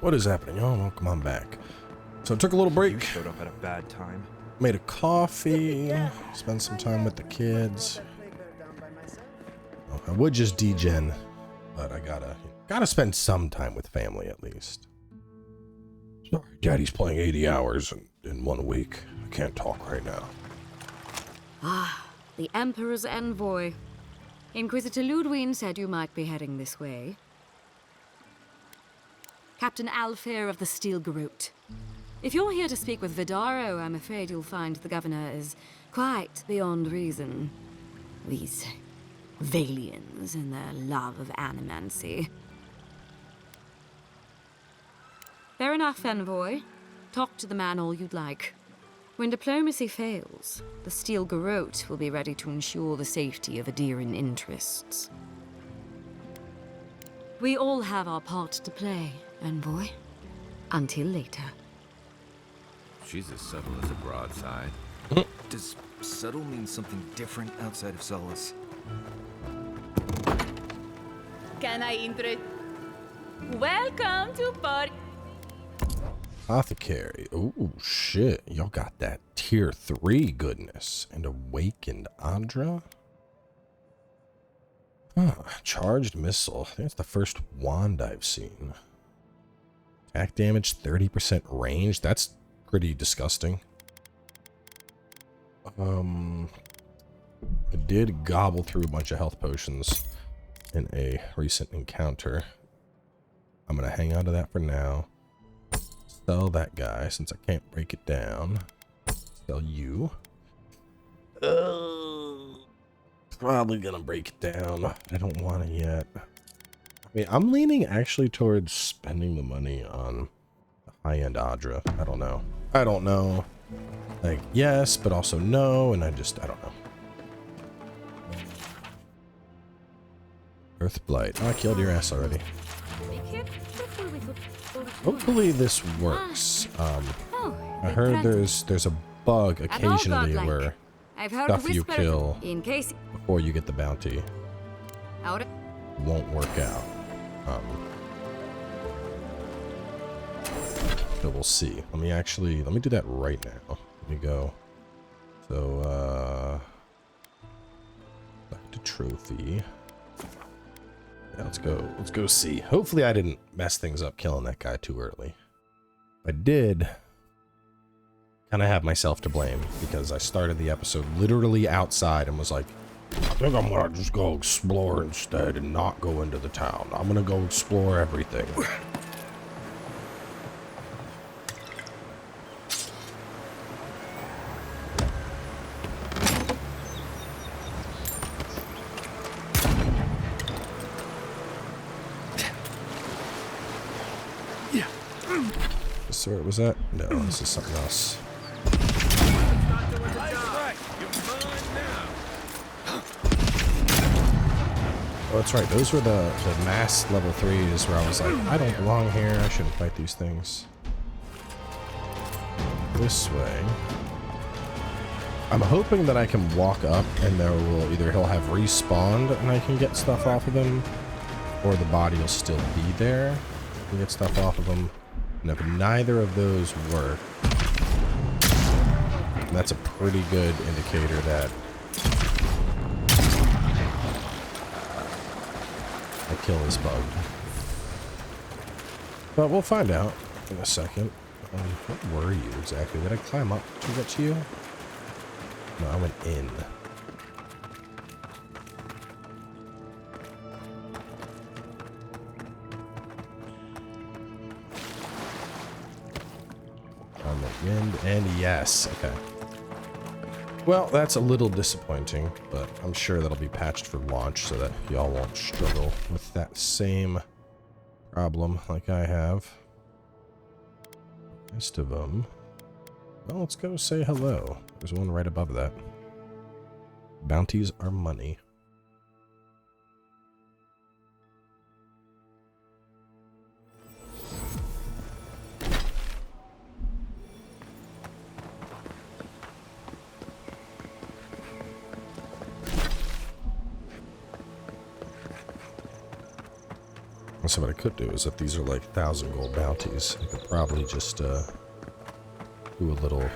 What is happening? Oh, well, come on back. So I took a little break. You showed up at a bad time. Made a coffee. Spent some time with the kids. Oh, I would just degen, but I gotta spend some time with family at least. Sorry, Daddy's playing 80 hours in 1 week. I can't talk right now. Ah, the Emperor's envoy. Inquisitor Ludwig said you might be heading this way. Captain Alfair of the Steel Garrote. If you're here to speak with Vidaro, I'm afraid you'll find the governor is quite beyond reason. These Valians and their love of animancy. Fair enough, envoy. Talk to the man all you'd like. When diplomacy fails, the Steel Garrote will be ready to ensure the safety of Aedyran interests. We all have our part to play, envoy. Until later. She's as subtle as a broadside. Does subtle mean something different outside of Solace? Can I intro? Welcome to party. Apothecary. Ooh, shit. Y'all got that tier 3 goodness. And awakened Aedyr. Huh. Charged missile. I think it's the first wand I've seen. Attack damage, 30% range. That's pretty disgusting. I did gobble through a bunch of health potions in a recent encounter. I'm gonna hang on to that for now. Sell that guy since I can't break it down. Sell you. Probably gonna break it down. I don't want it yet. I mean, I'm leaning actually towards spending the money on the high-end Aedyr. I don't know. I don't know. Like, yes, but also no, and I don't know. Earthblight. Oh, I killed your ass already. Hopefully this works. I heard there's a bug occasionally where stuff you kill before you get the bounty won't work out. So we'll see. Let me do that right now. Let me go. So back to trophy. Yeah, let's go see. Hopefully I didn't mess things up killing that guy too early. If I did, kind of have myself to blame because I started the episode literally outside and was like, I think I'm gonna just go explore instead and not go into the town. I'm gonna go explore everything. So what was that? No, this is something else. Oh, that's right. Those were the mass level 3s where I was like, I don't belong here. I shouldn't fight these things. This way. I'm hoping that I can walk up and there will he'll have respawned and I can get stuff off of him, or the body will still be there and get stuff off of him. And if neither of those work, that's a pretty good indicator that my kill is bugged. But we'll find out in a second. What were you exactly? Did I climb up to get to you? No, I went in. On the wind, and yes, okay. Well, that's a little disappointing, but I'm sure that'll be patched for launch so that y'all won't struggle with that same problem like I have. Rest of them. Well, let's go say hello. There's one right above that. Bounties are money. So what I could do is if these are like 1,000 gold bounties, I could probably just do a little.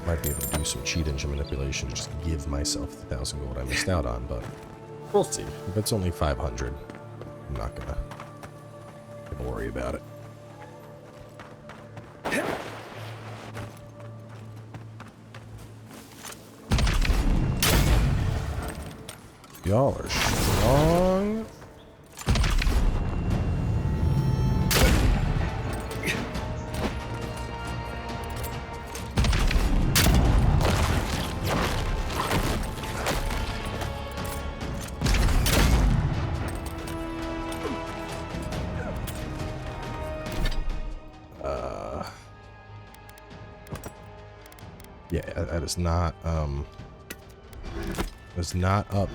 Might be able to do some cheat engine manipulation, just give myself the 1,000 gold I missed out on, but we'll see. If it's only 500, I'm not gonna worry about it. Y'all are strong. Yeah, that is not up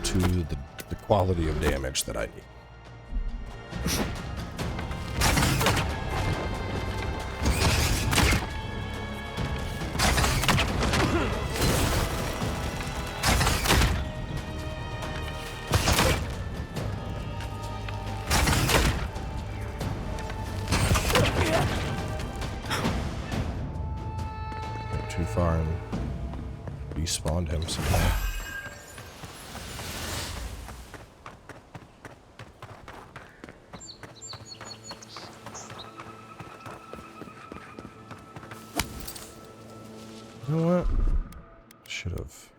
to the quality of damage that I need. Too far and respawned him somehow. You know what? Should have.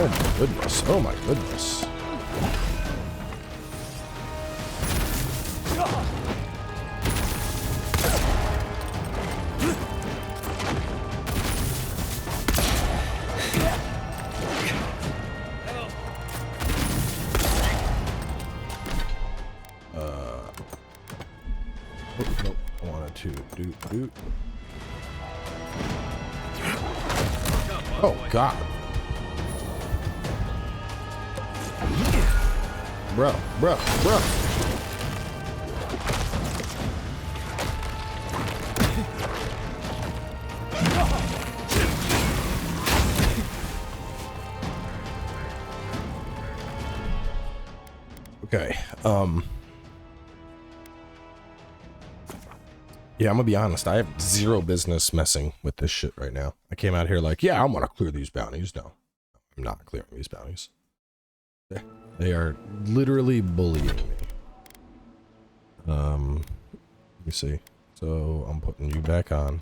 Oh my goodness. Oh my goodness. Nope. I wanted to do. Oh God. Bro. Okay. Yeah, I'm gonna be honest. I have zero business messing with this shit right now. I came out here like, yeah, I'm gonna clear these bounties. No, I'm not clearing these bounties. They are literally bullying me. Let me see. So I'm putting you back on.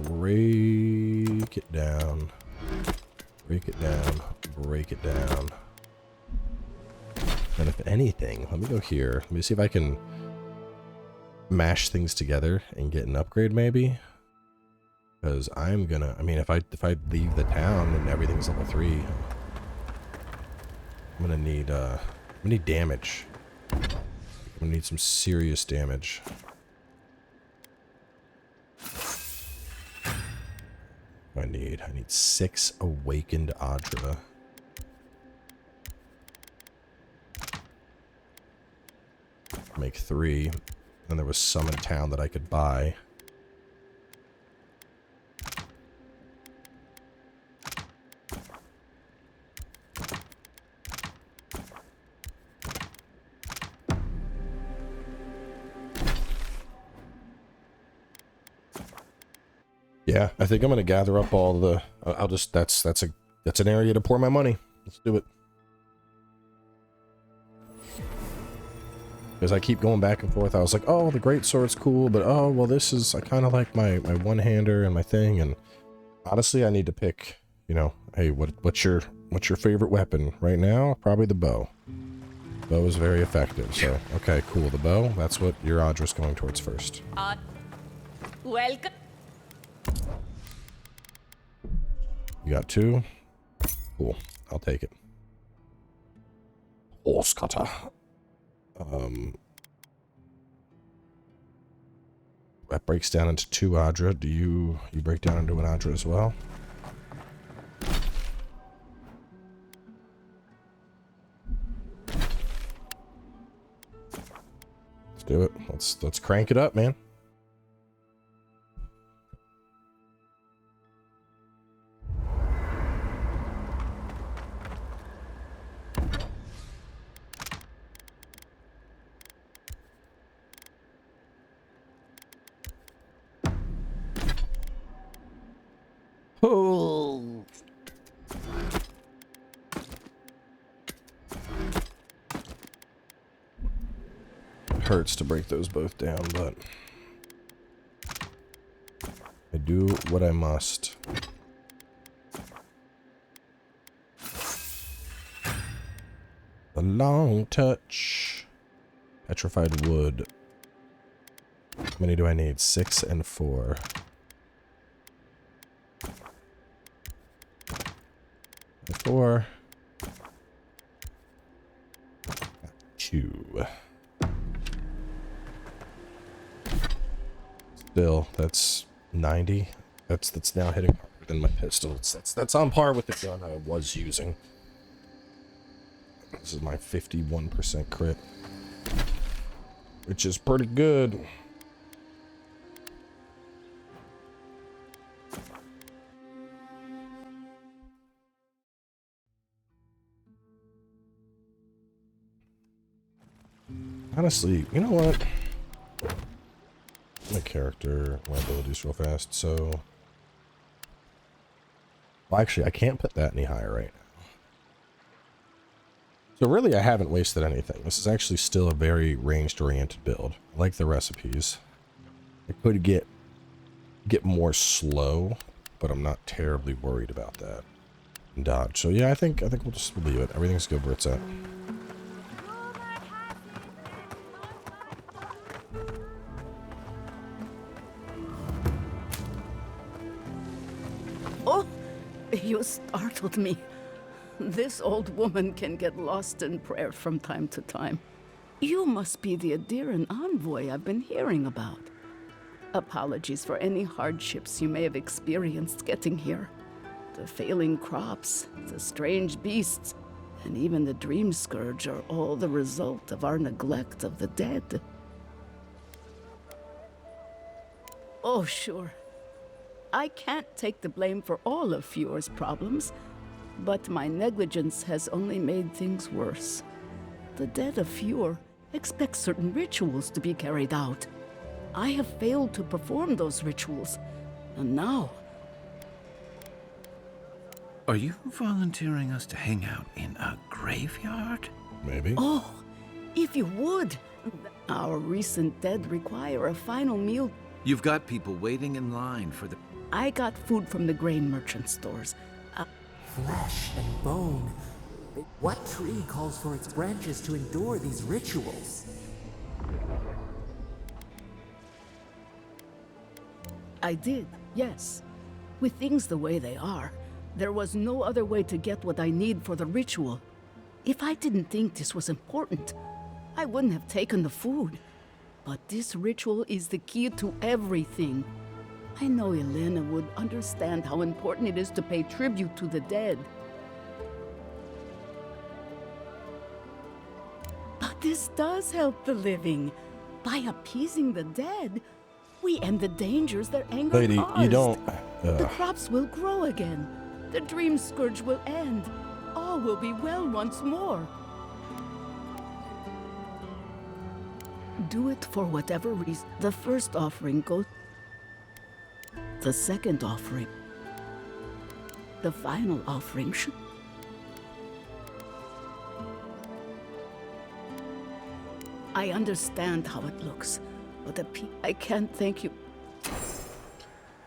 Break it down. Break it down. Break it down. And if anything, let me go here. Let me see if I can mash things together and get an upgrade maybe. Because I'm gonna, I mean, if I leave the town and everything's level 3, I'm gonna need damage. I'm gonna need some serious damage. I need 6 awakened Aedyr. Make 3. And there was some in town that I could buy. Yeah, I think I'm gonna gather up all the. I'll just that's an area to pour my money. Let's do it. Because I keep going back and forth. I was like, oh, the great sword's cool, but oh, well, this is, I kind of like my one-hander and my thing. And honestly, I need to pick, you know, hey, what's your favorite weapon right now? Probably the bow. Bow is very effective. So, okay, cool. The bow. That's what your Aedyr is going towards first. Welcome. You got 2. Cool. I'll take it. Horse cutter. that breaks down into 2 Aedyr. Do you break down into an Aedyr as well? Let's do it. Let's crank it up, man. Oh. Hurts to break those both down, but I do what I must. The long touch. Petrified wood. How many do I need? 6 and 4. 4. 2. Still, that's 90. That's now hitting harder than my pistol. That's on par with the gun I was using. This is my 51% crit, which is pretty good. Honestly, you know what? My character, my abilities real fast, so... Well, actually, I can't put that any higher right now. So really, I haven't wasted anything. This is actually still a very ranged-oriented build. I like the recipes. I could get more but I'm not terribly worried about that. And dodge. So yeah, I think we'll just leave it. Everything's good where it's at. You startled me. This old woman can get lost in prayer from time to time. You must be the Aedyr envoy I've been hearing about. Apologies for any hardships you may have experienced getting here. The failing crops, the strange beasts, and even the dream scourge are all the result of our neglect of the dead. Oh, sure. I can't take the blame for all of Fior's problems, but my negligence has only made things worse. The dead of Fior expect certain rituals to be carried out. I have failed to perform those rituals, and now... Are you volunteering us to hang out in a graveyard? Maybe. Oh, if you would. Our recent dead require a final meal. You've got people waiting in line for the... I got food from the grain merchant stores. Flesh and bone. What tree calls for its branches to endure these rituals? I did, yes. With things the way they are, there was no other way to get what I need for the ritual. If I didn't think this was important, I wouldn't have taken the food. But this ritual is the key to everything. I know Elena would understand how important it is to pay tribute to the dead. But this does help the living. By appeasing the dead, we end the dangers their anger Lady, caused. you don't... The crops will grow again. The dream scourge will end. All will be well once more. Do it for whatever reason. The first offering goes... The second offering. The final offering should... I understand how it looks, but I can't thank you.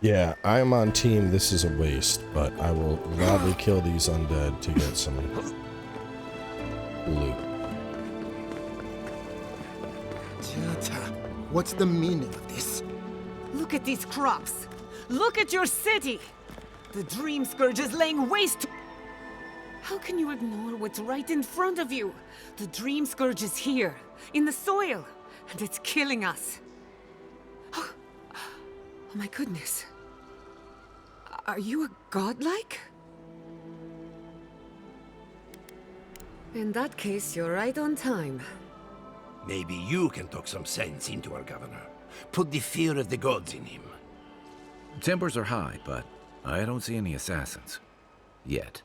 Yeah, I'm on team this is a waste, but I will gladly kill these undead to get some loot. Giatta, what's the meaning of this? Look at these crops. Look at your city. The dream scourge is laying waste. How can you ignore what's right in front of you? The dream scourge is here, in the soil, and it's killing us. my goodness. Are you a godlike? In that case, you're right on time. Maybe you can talk some sense into our governor. Put the fear of the gods in him. Tempers are high, but I don't see any assassins. Yet.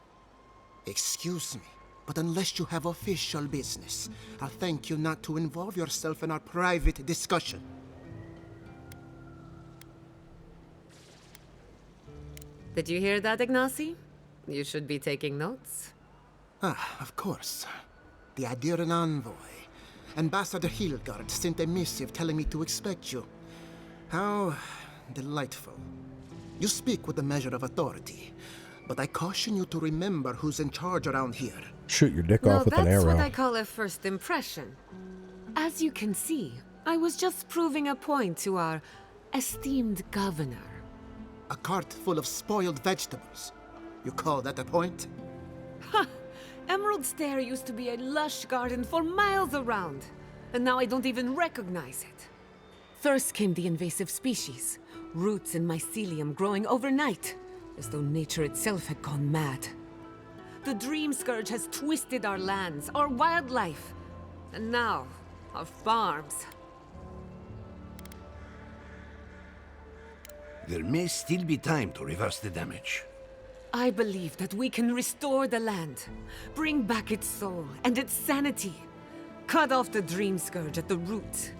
Excuse me, but unless you have official business, I'll thank you not to involve yourself in our private discussion. Did you hear that, Ignacy? You should be taking notes. Ah, of course. The Aedyr envoy. Ambassador Hilgard sent a missive telling me to expect you. How delightful. You speak with a measure of authority, but I caution you to remember who's in charge around here. Shoot your dick off with an arrow. That's what I call a first impression. As you can see, I was just proving a point to our esteemed governor. A cart full of spoiled vegetables. You call that a point? Ha! Emerald Stair used to be a lush garden for miles around, and now I don't even recognize it. First came the invasive species, roots and mycelium growing overnight, as though nature itself had gone mad. The Dream Scourge has twisted our lands, our wildlife, and now, our farms. There may still be time to reverse the damage. I believe that we can restore the land, bring back its soul and its sanity, cut off the Dream Scourge at the root.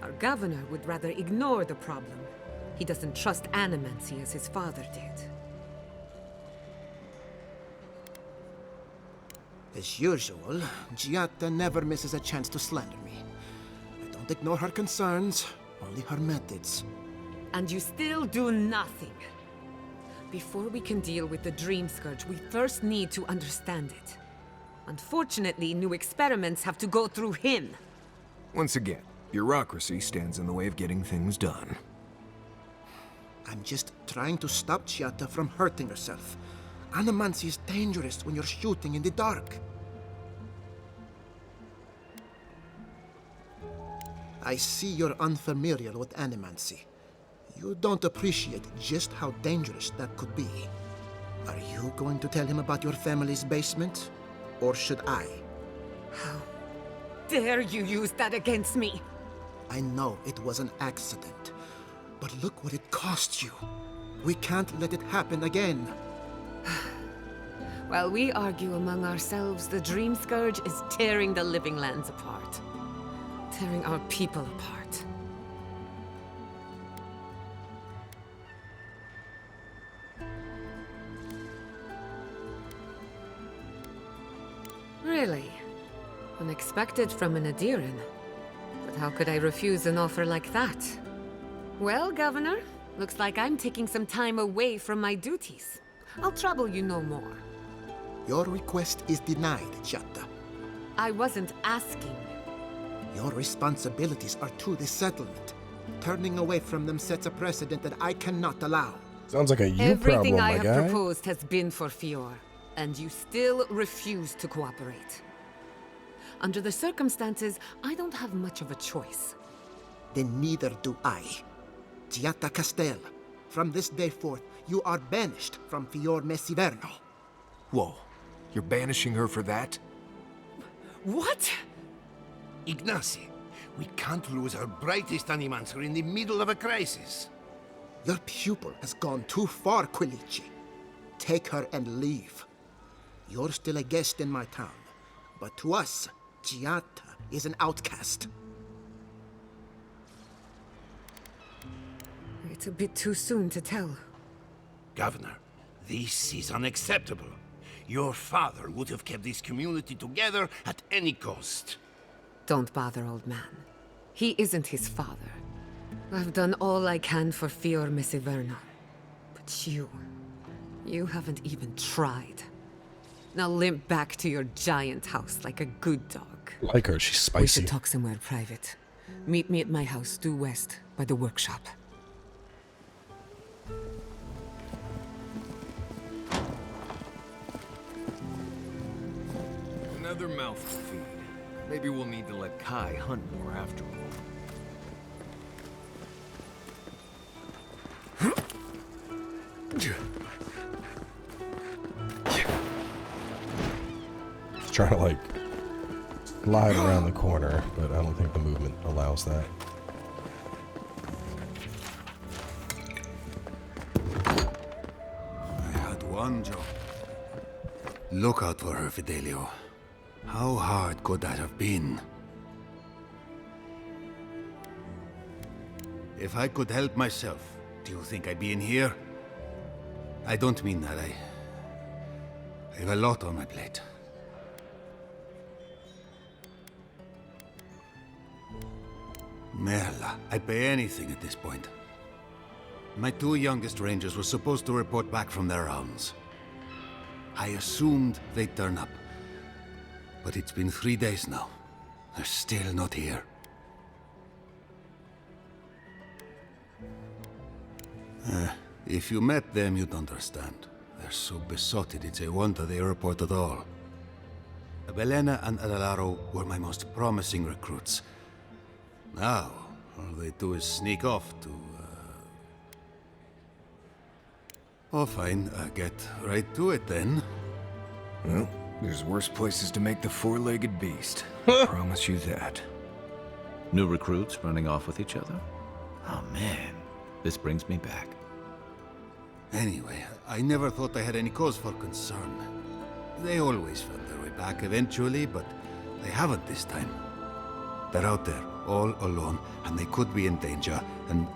Our governor would rather ignore the problem. He doesn't trust animancy as his father did. As usual, Giatta never misses a chance to slander me. I don't ignore her concerns, only her methods. And you still do nothing. Before we can deal with the Dream Scourge, we first need to understand it. Unfortunately, new experiments have to go through him. Once again, bureaucracy stands in the way of getting things done. I'm just trying to stop Giatta from hurting herself. Animancy is dangerous when you're shooting in the dark. I see you're unfamiliar with animancy. You don't appreciate just how dangerous that could be. Are you going to tell him about your family's basement? Or should I? How dare you use that against me? I know it was an accident, but look what it cost you. We can't let it happen again. While we argue among ourselves, the Dream Scourge is tearing the living lands apart. Tearing our people apart. Really? Unexpected from an Aedyran. But how could I refuse an offer like that? Well, Governor, looks like I'm taking some time away from my duties. I'll trouble you no more. Your request is denied, Giatta. I wasn't asking. Your responsibilities are to the settlement. Turning away from them sets a precedent that I cannot allow. Sounds like a you Everything problem, I my have guy. proposed has been for Fior, and you still refuse to cooperate. Under the circumstances, I don't have much of a choice. Then neither do I. Giatta Castel, from this day forth, you are banished from Fior mes Ivèrno. Whoa, you're banishing her for that? What? Ignacy, we can't lose our brightest animancer in the middle of a crisis. Your pupil has gone too far, Quilici. Take her and leave. You're still a guest in my town, but to us, Giatta is an outcast. It's a bit too soon to tell. Governor, this is unacceptable. Your father would have kept this community together at any cost. Don't bother, old man. He isn't his father. I've done all I can for Fior mes Ivèrno. But you haven't even tried. Now limp back to your giant house like a good dog. Like her, she's We spicy. should talk somewhere private. Meet me at my house due west, by the workshop. Another mouth to feed. Maybe we'll need to let Kai hunt more after all. trying to like slide around the corner, but I don't think the movement allows that. I had one job. Look out for her, Fidelio. How hard could that have been? If I could help myself, do you think I'd be in here? I don't mean that. I have a lot on my plate. Merla, I'd pay anything at this point. My 2 youngest rangers were supposed to report back from their rounds. I assumed they'd turn up. But it's been 3 days now. They're still not here. If you met them, you'd understand. They're so besotted, it's a wonder they report at all. Belena and Adelaro were my most promising recruits. Now, all they do is sneak off to, Oh, fine. Get right to it, then. Well, there's worse places to make the four-legged beast. I promise you that. New recruits running off with each other? Oh man, this brings me back. Anyway, I never thought I had any cause for concern. They always found their way back eventually, but they haven't this time. They're out there, all alone, and they could be in danger, and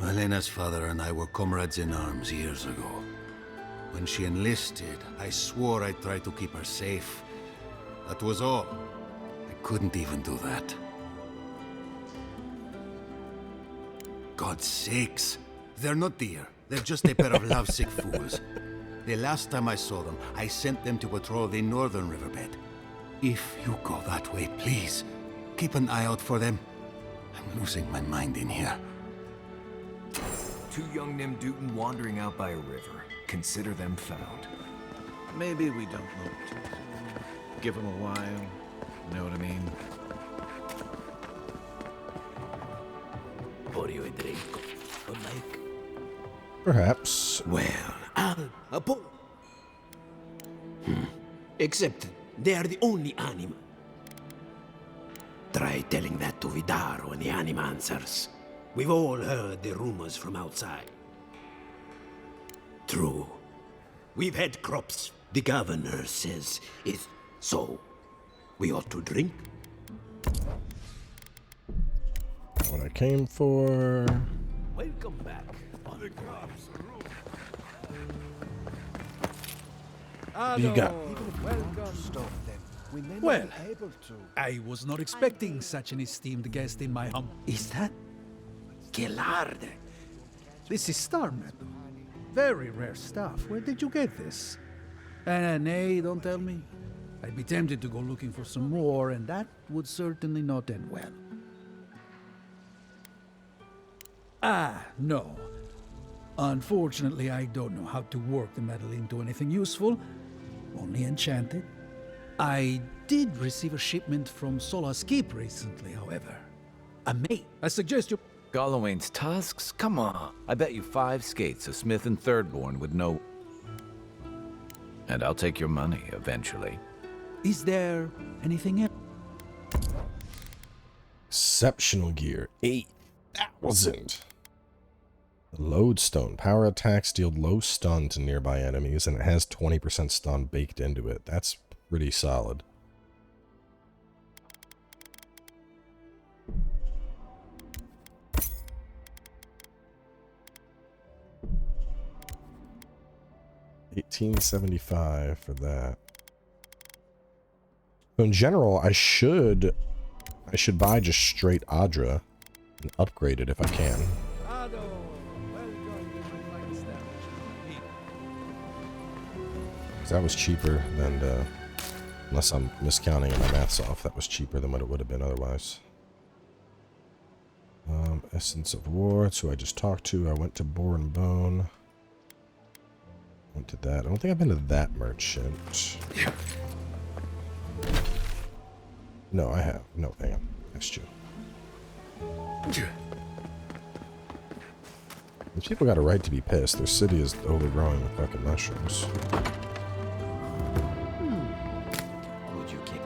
Malena's father and I were comrades in arms years ago. When she enlisted, I swore I'd try to keep her safe. That was all. I couldn't even do that. God's sakes. They're not deer. They're just a pair of lovesick fools. The last time I saw them, I sent them to patrol the northern riverbed. If you go that way, please, keep an eye out for them. I'm losing my mind in here. 2 young Nimdutin wandering out by a river. Consider them found. Maybe we don't look too soon. Give them a while. You know what I mean? Pour you a drink. Would like? Perhaps. Well, a pour. Except they are the only anima. Try telling that to Vidaro and the anima answers. We've all heard the rumors from outside. True. We've had crops. The governor says it's so. We ought to drink. What I came for. Welcome back. On the crops. You got. Well, I was not expecting such an esteemed guest in my home. Is that? Gelarde. This is star metal. Very rare stuff. Where did you get this? Nay, don't tell me. I'd be tempted to go looking for some more, and that would certainly not end well. No. Unfortunately, I don't know how to work the metal into anything useful. Only enchanted. I did receive a shipment from Sola's Keep recently, however. A mate. I suggest you... Gallowayne's tusks? Come on. I bet you 5 skates a Smith and Thirdborn would know. And I'll take your money eventually. Is there anything else? Exceptional gear. 8,000. Lodestone. Power attacks deal low stun to nearby enemies, and it has 20% stun baked into it. That's pretty solid. $18.75 for that. So in general, I should buy just straight Aedyr and upgrade it if I can. That was cheaper than, unless I'm miscounting and my math's off, that was cheaper than what it would have been otherwise. Essence of War, that's who I just talked to. I went to Boar and Bone. Went to that. I don't think I've been to that merchant. No, I have. No, hang on. That's you. These people got a right to be pissed. Their city is overgrowing with fucking mushrooms. Would you keep?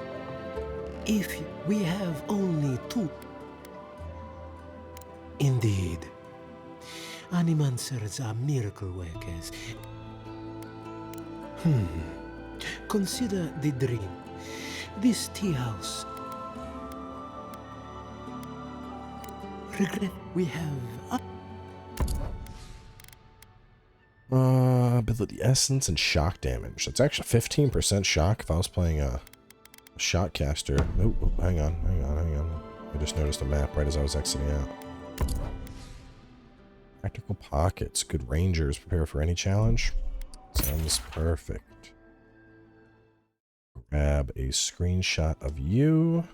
If we have only 2. Indeed. Animancers are miracle workers. Consider the dream. This tea house. Regret we have. Ability essence and shock damage. It's actually 15% shock if I was playing a shot caster. Oh, hang on. I just noticed a map right as I was exiting out. Practical pockets. Good rangers. Prepare for any challenge. Sounds perfect. Grab a screenshot of you.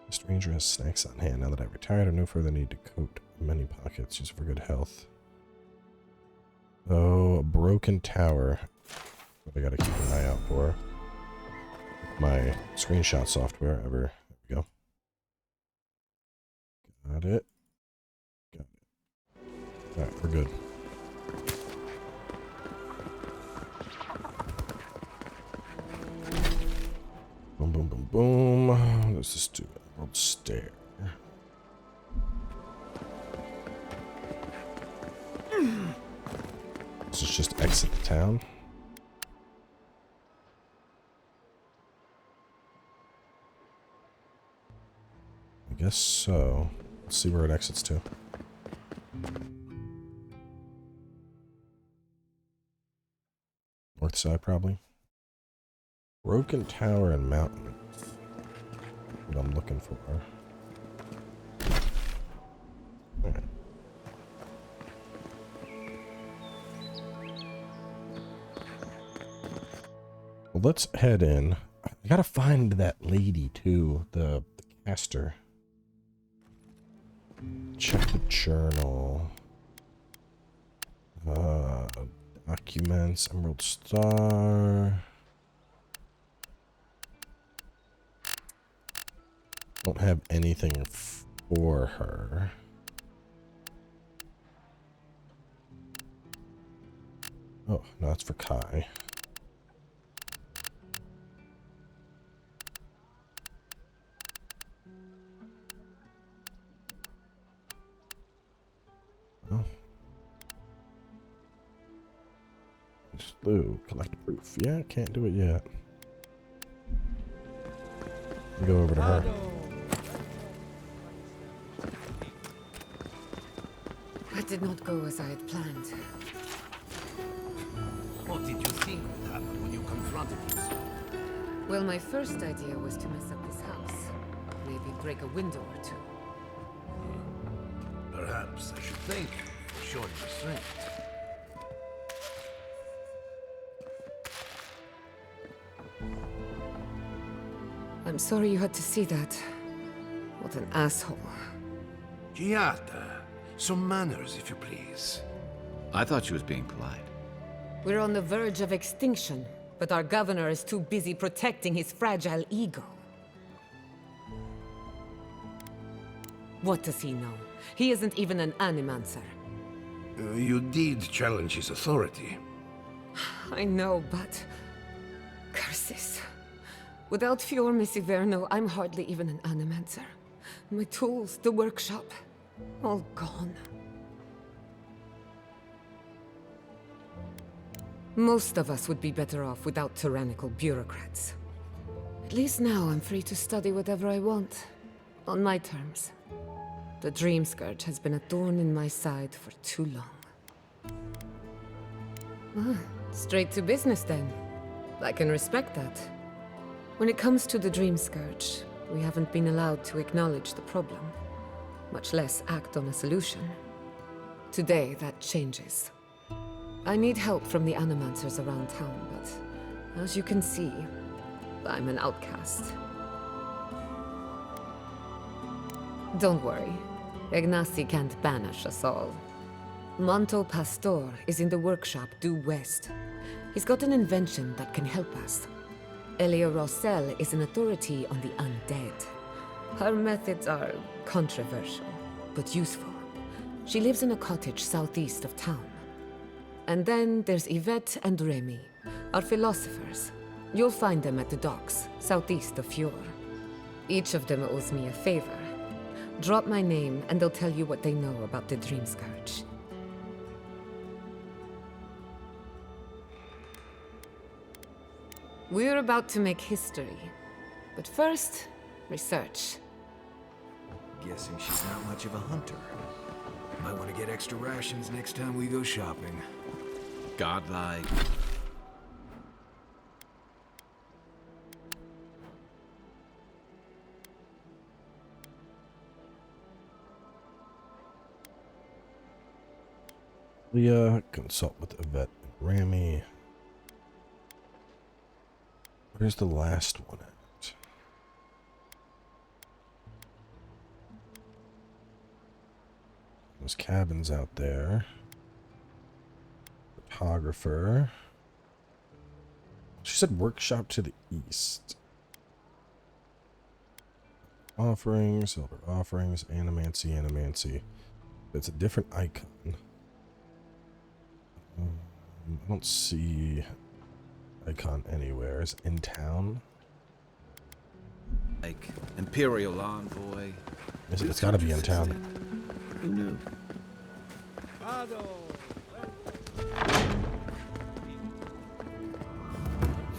This ranger has snacks on hand. Now that I've retired, I have no further need to coat many pockets. Use it for good health. Oh, a broken tower. What I gotta keep an eye out for. My screenshot software ever. There we go. Got it. Alright, we're good. Boom, boom, boom, boom. What does this do? Emerald stair. Does this just exit the town? I guess so. Let's see where it exits to. North side, probably. Broken tower and mountain. What I'm looking for. Right. Well, let's head in. I gotta find that lady too, the caster. Check the journal. Documents, Emerald Star. Don't have anything for her. Oh, no, that's for Kai. Oh. Slew, collect proof. Yeah, can't do it yet. Go over to her. That did not go as I had planned. What did you think would happen when you confronted him, sir? Well, my first idea was to mess up this house. Maybe break a window or two. Perhaps I should thank you for showing restraint. I'm sorry you had to see that. What an asshole. Giatta, some manners, if you please. I thought she was being polite. We're on the verge of extinction, but our governor is too busy protecting his fragile ego. What does he know? He isn't even an animancer. You did challenge his authority. I know, but... curses. Without Fior mes Ivèrno, I'm hardly even an animancer. My tools, the workshop, all gone. Most of us would be better off without tyrannical bureaucrats. At least now I'm free to study whatever I want, on my terms. The Dream Scourge has been a thorn in my side for too long. Straight to business then. I can respect that. When it comes to the Dream Scourge, we haven't been allowed to acknowledge the problem, much less act on a solution. Today, that changes. I need help from the animancers around town, but as you can see, I'm an outcast. Don't worry, Ignacy can't banish us all. Monto Pastor is in the workshop due west. He's got an invention that can help us. Eora is an authority on the undead. Her methods are controversial, but useful. She lives in a cottage southeast of town. And then there's Yvette and Remy, our philosophers. You'll find them at the docks, southeast of Fior. Each of them owes me a favor. Drop my name, and they'll tell you what they know about the Dream Scourge. We're about to make history. But first, research. Guessing she's not much of a hunter. Might want to get extra rations next time we go shopping. Godlike. Leah, consult with Yvette and Remy. Where's the last one at? There's cabins out there. Photographer. She said workshop to the east. Offerings, silver offerings, animancy. It's a different icon. I don't see icon anywhere. Is it in town? Like Imperial Envoy. It's got to be in town. Who knew?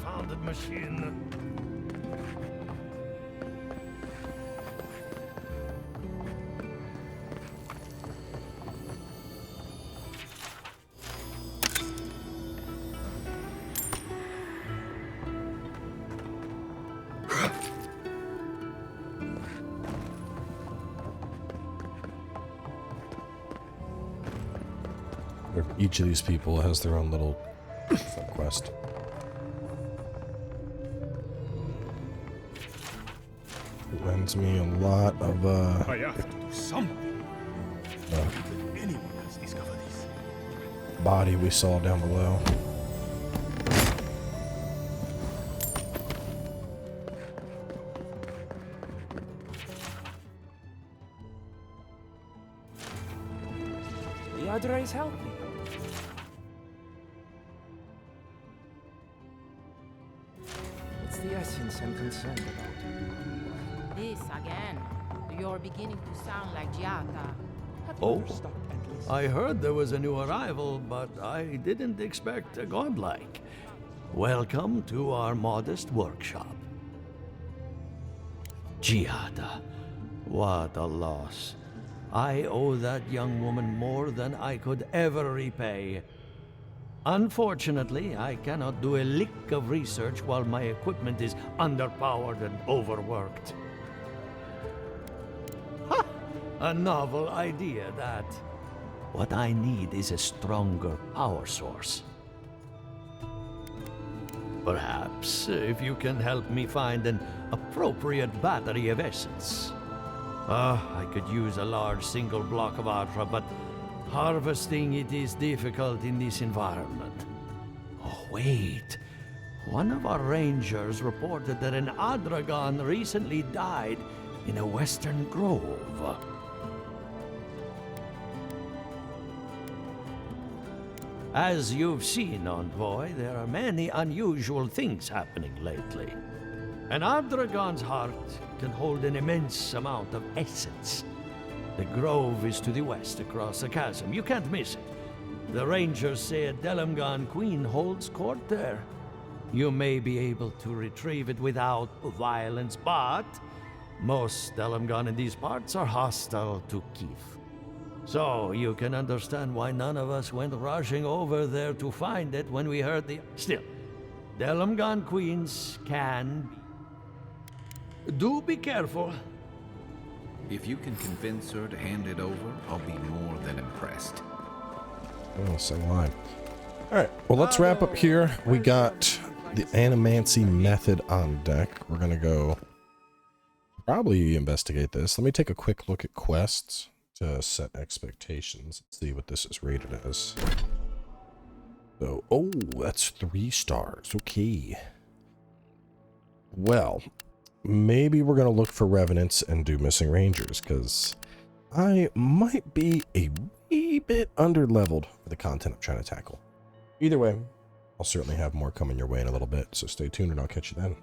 Founded machine. Each of these people has their own little quest. It lends me a lot of I have to do something. Anyone else discover this? Body we saw down below. The Aedyr is healthy. It's the essence I'm concerned about. This again. You're beginning to sound like Giatta. Oh, I heard there was a new arrival, but I didn't expect a godlike. Welcome to our modest workshop. Giatta, what a loss. I owe that young woman more than I could ever repay. Unfortunately, I cannot do a lick of research while my equipment is underpowered and overworked. Ha! A novel idea, that. What I need is a stronger power source. Perhaps if you can help me find an appropriate battery of essence. I could use a large single block of Ultra, but harvesting it is difficult in this environment. Oh, wait. One of our rangers reported that an Adragon recently died in a western grove. As you've seen, Envoy, there are many unusual things happening lately. An Adragon's heart can hold an immense amount of essence. The grove is to the west across the chasm. You can't miss it. The rangers say a Delamgan queen holds court there. You may be able to retrieve it without violence, but most Delamgan in these parts are hostile to Keith. So you can understand why none of us went rushing over there to find it when we heard the... Still, Delamgan queens can be. Do be careful. If you can convince her to hand it over, I'll be more than impressed. Oh, so am I. Alright, well, let's wrap up here. We got the animancy method on deck. We're gonna go probably investigate this. Let me take a quick look at quests to set expectations. Let's see what this is rated as. So, oh, that's 3 stars. Okay. Well, maybe we're going to look for revenants and do missing rangers, because I might be a wee bit under-leveled for the content I'm trying to tackle. Either way, I'll certainly have more coming your way in a little bit, so stay tuned and I'll catch you then.